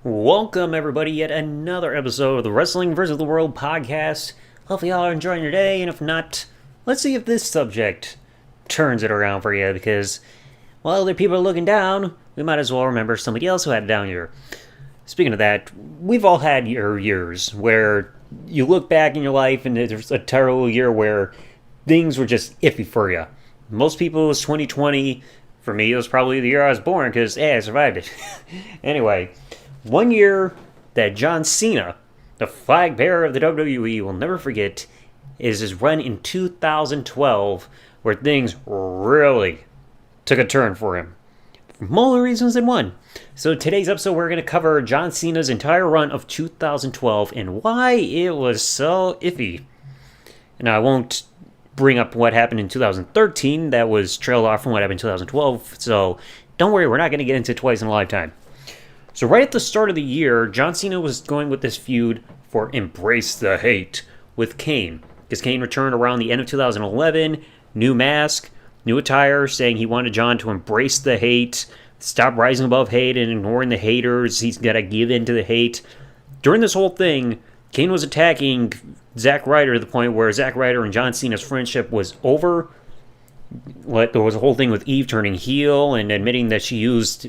Welcome, everybody, yet another episode of the Wrestling vs. the World podcast. Hopefully y'all are enjoying your day, and if not, let's see if this subject turns it around for you, because while other people are looking down, we might as well remember somebody else who had a down year. Speaking of that, we've all had years where you look back in your life and there's a terrible year where things were just iffy for you. Most people, it was 2020. For me, it was probably the year I was born, because, I survived it. Anyway, one year that John Cena, the flag bearer of the WWE, will never forget is his run in 2012, where things really took a turn for him. For more reasons than one. So today's episode, we're going to cover John Cena's entire run of 2012 and why it was so iffy. And I won't bring up what happened in 2013. That was trailed off from what happened in 2012. So don't worry, we're not going to get into it twice in a lifetime. So right at the start of the year, John Cena was going with this feud for Embrace the Hate with Kane. Because Kane returned around the end of 2011, new mask, new attire, saying he wanted John to embrace the hate, stop rising above hate and ignoring the haters. He's got to give in to the hate. During this whole thing, Kane was attacking Zack Ryder to the point where Zack Ryder and John Cena's friendship was over. There was a whole thing with Eve turning heel and admitting that she used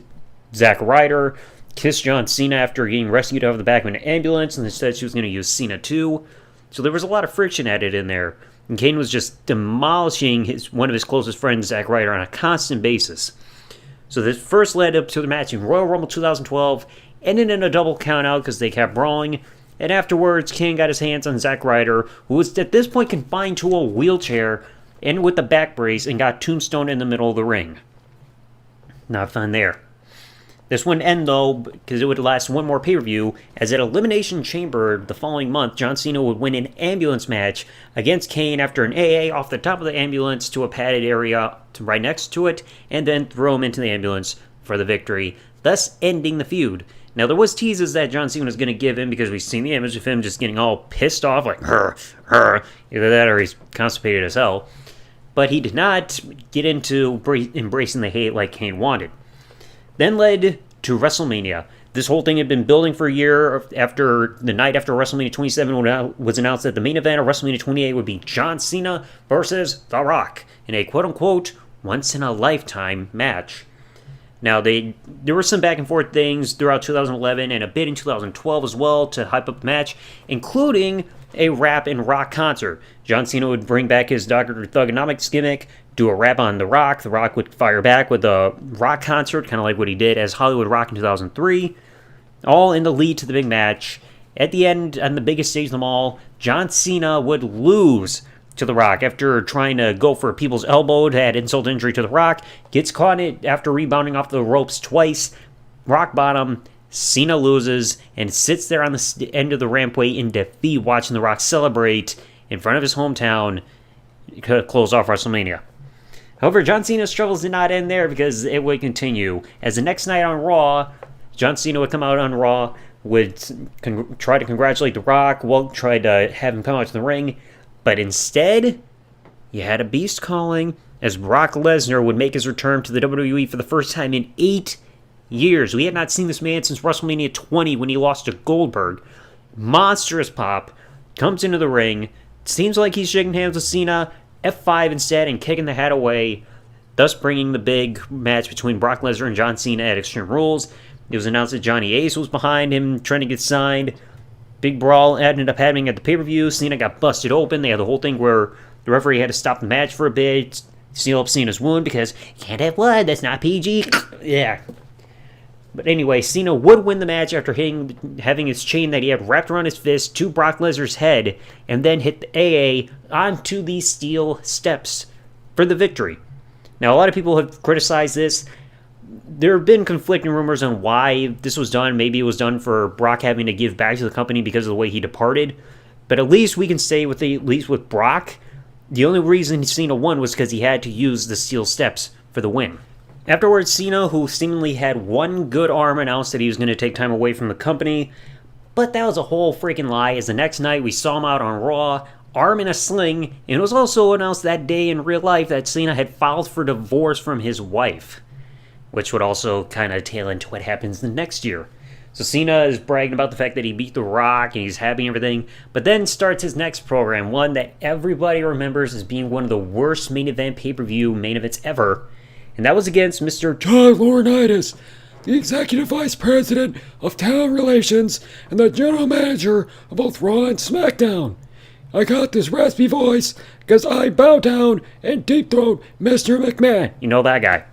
Zack Ryder, kissed John Cena after getting rescued out of the back of an ambulance, and instead she was going to use Cena too. So there was a lot of friction added in there. And Kane was just demolishing one of his closest friends, Zack Ryder, on a constant basis. So this first led up to the match in Royal Rumble 2012, ended in a double countout because they kept brawling. And afterwards, Kane got his hands on Zack Ryder, who was at this point confined to a wheelchair and with a back brace, and got tombstone in the middle of the ring. Not fun there. This wouldn't end, though, because it would last one more pay-per-view, as at Elimination Chamber the following month, John Cena would win an ambulance match against Kane after an AA off the top of the ambulance to a padded area right next to it, and then throw him into the ambulance for the victory, thus ending the feud. Now, there was teases that John Cena was going to give him, because we've seen the image of him just getting all pissed off, like, either that or he's constipated as hell. But he did not get into embracing the hate like Kane wanted. Then led to WrestleMania. This whole thing had been building for a year. After the night after WrestleMania 27 was announced that the main event of WrestleMania 28 would be John Cena versus The Rock in a quote-unquote once-in-a-lifetime match. Now, there were some back-and-forth things throughout 2011 and a bit in 2012 as well to hype up the match, including a rap and rock concert. John Cena would bring back his Dr. Thugonomics gimmick, do a rap on The Rock. The Rock would fire back with a rock concert, kind of like what he did as Hollywood Rock in 2003. All in the lead to the big match. At the end, on the biggest stage of them all, John Cena would lose to The Rock after trying to go for a people's elbow to add insult to injury to The Rock. Gets caught in it after rebounding off the ropes twice. Rock bottom. Cena loses and sits there on the end of the rampway in defeat, watching The Rock celebrate in front of his hometown to close off WrestleMania. However, John Cena's troubles did not end there, because it would continue. As the next night on Raw, John Cena would come out on Raw, would try to congratulate The Rock, tried to have him come out to the ring, but instead, you had a beast calling, as Brock Lesnar would make his return to the WWE for the first time in 8 years. We had not seen this man since WrestleMania 20 when he lost to Goldberg. Monstrous pop, comes into the ring, seems like he's shaking hands with Cena, F5 instead and kicking the hat away, thus bringing the big match between Brock Lesnar and John Cena at Extreme Rules. It was announced that Johnny Ace was behind him, trying to get signed. Big brawl ended up happening at the pay-per-view. Cena got busted open. They had the whole thing where the referee had to stop the match for a bit, seal up Cena's wound, because you can't have blood, that's not PG. Yeah. But anyway, Cena would win the match after having his chain that he had wrapped around his fist to Brock Lesnar's head, and then hit the AA onto the steel steps for the victory. Now, a lot of people have criticized this. There have been conflicting rumors on why this was done. Maybe it was done for Brock having to give back to the company because of the way he departed. But at least we can say, at least with Brock, the only reason Cena won was because he had to use the steel steps for the win. Afterwards, Cena, who seemingly had one good arm, announced that he was going to take time away from the company. But that was a whole freaking lie, as the next night we saw him out on Raw, arm in a sling, and it was also announced that day in real life that Cena had filed for divorce from his wife, which would also kind of tail into what happens the next year. So Cena is bragging about the fact that he beat The Rock and he's happy and everything, but then starts his next program, one that everybody remembers as being one of the worst main event pay-per-view main events ever, and that was against Mr. John Laurinaitis, the Executive Vice President of Talent Relations and the General Manager of both Raw and SmackDown. I got this raspy voice because I bow down and deep throat Mr. McMahon. You know that guy.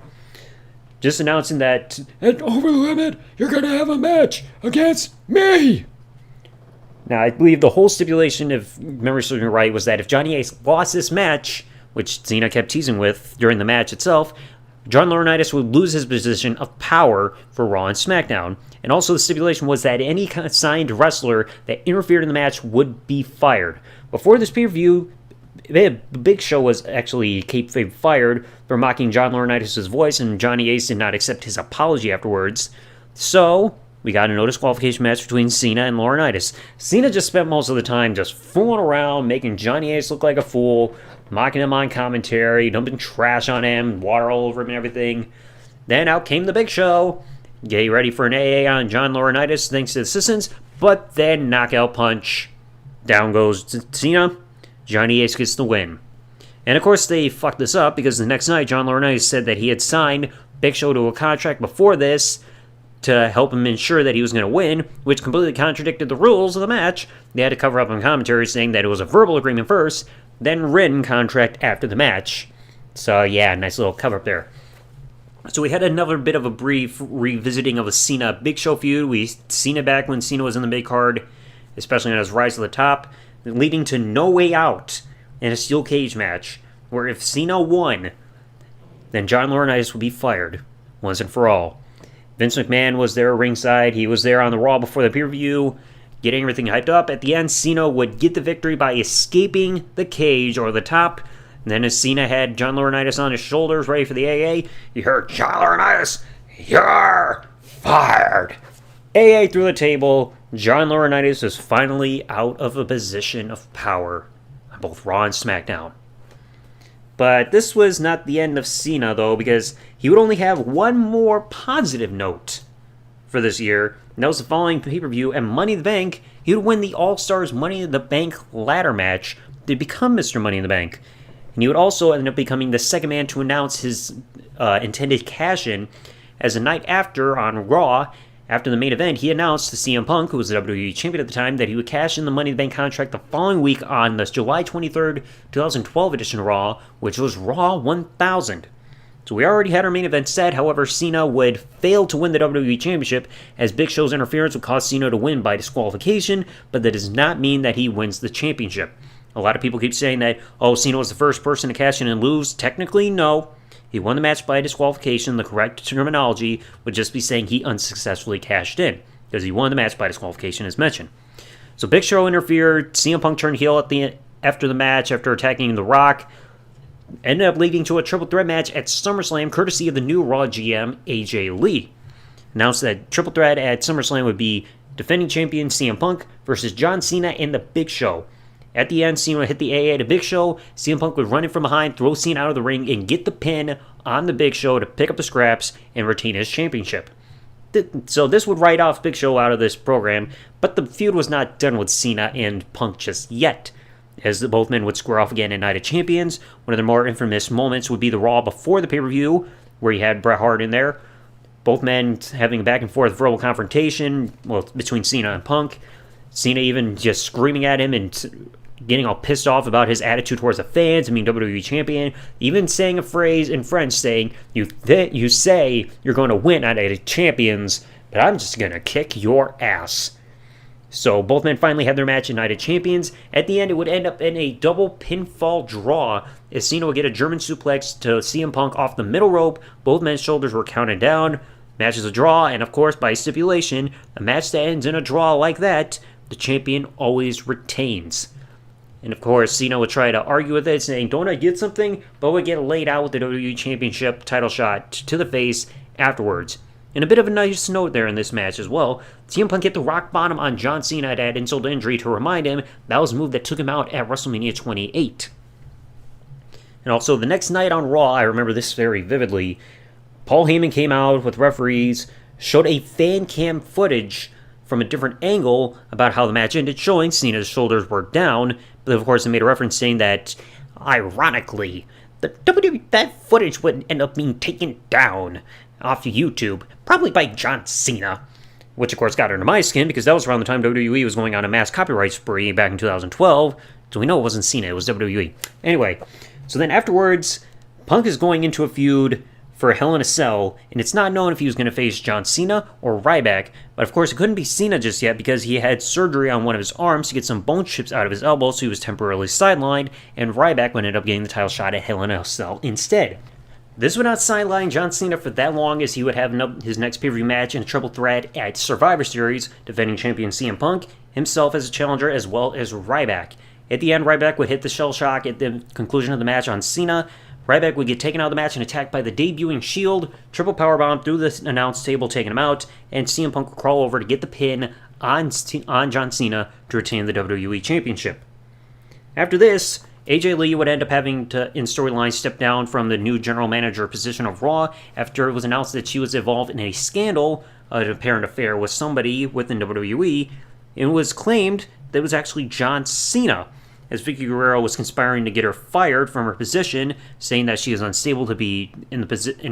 Just announcing that... And over the limit, you're going to have a match against me! Now, I believe the whole stipulation, if memory serves me right, was that if Johnny Ace lost this match, which Cena kept teasing with during the match itself, John Laurinaitis would lose his position of power for Raw and SmackDown. And also the stipulation was that any signed wrestler that interfered in the match would be fired. Before this pay-per-view, the Big Show was actually kayfabe fired for mocking John Laurinaitis' voice, and Johnny Ace did not accept his apology afterwards. So, we got a no disqualification match between Cena and Laurinaitis. Cena just spent most of the time just fooling around, making Johnny Ace look like a fool, mocking him on commentary, dumping trash on him, water all over him and everything. Then out came the Big Show. Get ready for an AA on John Laurinaitis thanks to the assistants, but then knockout punch. Down goes Cena. Johnny Ace gets the win. And of course they fucked this up because the next night John Laurinaitis said that he had signed Big Show to a contract before this to help him ensure that he was going to win, which completely contradicted the rules of the match. They had to cover up on commentary saying that it was a verbal agreement first, then written contract after the match. So yeah, nice little cover up there. So we had another bit of a brief revisiting of a Cena Big Show feud. We seen it back when Cena was in the mid card, especially on his rise to the top, leading to No Way Out in a steel cage match, where if Cena won, then John Laurinaitis would be fired once and for all. Vince McMahon was there ringside. He was there on the Raw before the pay-per-view, getting everything hyped up. At the end, Cena would get the victory by escaping the cage or the top. And then as Cena had John Laurinaitis on his shoulders ready for the AA, you heard, "John Laurinaitis, you're fired." AA through the table. John Laurinaitis is finally out of a position of power on both Raw and SmackDown. But this was not the end of Cena, though, because he would only have one more positive note for this year, and that was the following pay-per-view, and Money in the Bank, he would win the All-Stars Money in the Bank ladder match to become Mr. Money in the Bank. And he would also end up becoming the second man to announce his intended cash-in, as the night after on Raw, after the main event, he announced to CM Punk, who was the WWE Champion at the time, that he would cash in the Money in the Bank contract the following week on the July 23rd, 2012 edition of Raw, which was Raw 1000. So we already had our main event set, however, Cena would fail to win the WWE Championship, as Big Show's interference would cause Cena to win by disqualification, but that does not mean that he wins the championship. A lot of people keep saying that, oh, Cena was the first person to cash in and lose. Technically, no. He won the match by disqualification. The correct terminology would just be saying he unsuccessfully cashed in, because he won the match by disqualification, as mentioned. So Big Show interfered. CM Punk turned heel after the match, after attacking The Rock. Ended up leading to a triple threat match at SummerSlam, courtesy of the new Raw GM, AJ Lee. Announced that triple threat at SummerSlam would be defending champion CM Punk versus John Cena and The Big Show. At the end, Cena would hit the AA to Big Show. CM Punk would run in from behind, throw Cena out of the ring, and get the pin on the Big Show to pick up the scraps and retain his championship. So this would write off Big Show out of this program, but the feud was not done with Cena and Punk just yet, as both men would square off again at Night of Champions. One of their more infamous moments would be the Raw before the pay-per-view, where you had Bret Hart in there. Both men having a back-and-forth verbal confrontation, between Cena and Punk. Cena even just screaming at him and getting all pissed off about his attitude towards the fans, WWE Champion, even saying a phrase in French saying, you say you're going to win at Night of Champions, but I'm just going to kick your ass. So both men finally had their match in Night of Champions. At the end, it would end up in a double pinfall draw, as Cena would get a German suplex to CM Punk off the middle rope. Both men's shoulders were counted down. Match is a draw, and of course, by stipulation, a match that ends in a draw like that, the champion always retains. And of course, Cena would try to argue with it, saying, don't I get something? But would get laid out with the WWE Championship title shot to the face afterwards. And a bit of a nice note there in this match as well. CM Punk hit the rock bottom on John Cena to add insult to injury to remind him that was a move that took him out at WrestleMania 28. And also, the next night on Raw, I remember this very vividly, Paul Heyman came out with referees, showed a fan cam footage from a different angle about how the match ended, showing Cena's shoulders were down. But of course, they made a reference saying that, ironically, the WWE, that footage would end up being taken down off YouTube, probably by John Cena. Which, of course, got under my skin because that was around the time WWE was going on a mass copyright spree back in 2012. So we know it wasn't Cena, it was WWE. Anyway, so then afterwards, Punk is going into a feud for Hell in a Cell, and it's not known if he was going to face John Cena or Ryback, but of course it couldn't be Cena just yet because he had surgery on one of his arms to get some bone chips out of his elbow, so he was temporarily sidelined, and Ryback would end up getting the title shot at Hell in a Cell instead. This would not sideline John Cena for that long, as he would have his next pay-per-view match in a triple threat at Survivor Series, defending champion CM Punk, himself as a challenger, as well as Ryback. At the end, Ryback would hit the shell shock at the conclusion of the match on Cena. Ryback would get taken out of the match and attacked by the debuting Shield, triple powerbomb through the announce table, taking him out, and CM Punk would crawl over to get the pin on John Cena to retain the WWE Championship. After this, AJ Lee would end up having to, in storyline, step down from the new general manager position of Raw after it was announced that she was involved in a scandal, an apparent affair with somebody within WWE. It was claimed that it was actually John Cena, as Vicky Guerrero was conspiring to get her fired from her position, saying that she is unstable to be in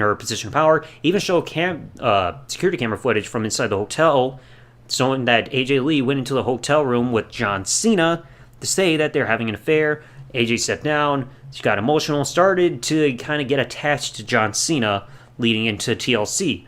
her position of power. Even showed security camera footage from inside the hotel, showing that AJ Lee went into the hotel room with John Cena to say that they're having an affair. AJ stepped down, she got emotional, started to kind of get attached to John Cena leading into TLC.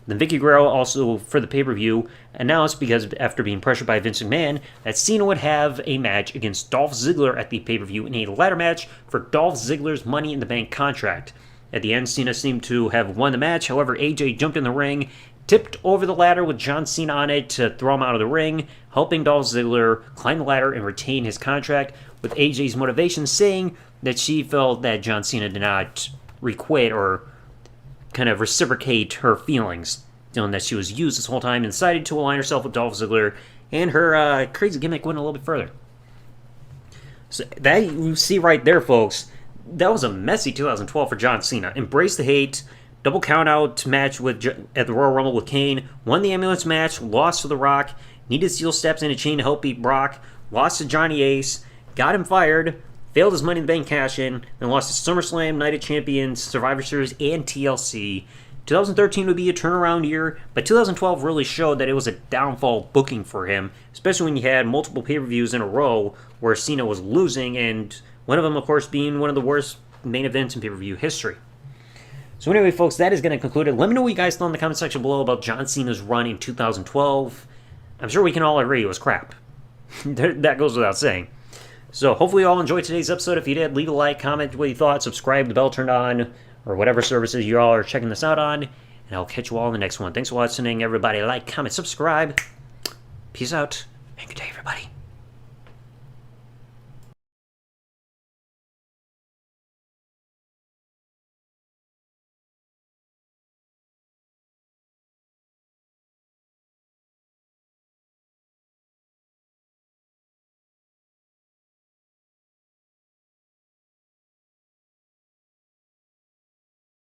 Then Vicky Guerrero also, for the pay-per-view, announced, because after being pressured by Vince McMahon, that Cena would have a match against Dolph Ziggler at the pay-per-view in a ladder match for Dolph Ziggler's Money in the Bank contract. At the end, Cena seemed to have won the match, however, AJ jumped in the ring, tipped over the ladder with John Cena on it to throw him out of the ring, helping Dolph Ziggler climb the ladder and retain his contract, with AJ's motivation saying that she felt that John Cena did not requite or kind of reciprocate her feelings, feeling that she was used this whole time, and decided to align herself with Dolph Ziggler, and her crazy gimmick went a little bit further. So that you see right there, folks, that was a messy 2012 for John Cena. Embrace the hate, double count-out match at the Royal Rumble with Kane, won the ambulance match, lost to The Rock, needed steel steps in a chain to help beat Brock, lost to Johnny Ace, got him fired, failed his Money in the Bank cash-in, and lost to SummerSlam, Night of Champions, Survivor Series, and TLC. 2013 would be a turnaround year, but 2012 really showed that it was a downfall booking for him, especially when you had multiple pay-per-views in a row where Cena was losing, and one of them, of course, being one of the worst main events in pay-per-view history. So anyway, folks, that is going to conclude it. Let me know what you guys thought in the comment section below about John Cena's run in 2012. I'm sure we can all agree it was crap. That goes without saying. So hopefully you all enjoyed today's episode. If you did, leave a like, comment what you thought, subscribe, the bell turned on, or whatever services you all are checking this out on, and I'll catch you all in the next one. Thanks for listening, everybody. Like, comment, subscribe. Peace out, and good day, everybody.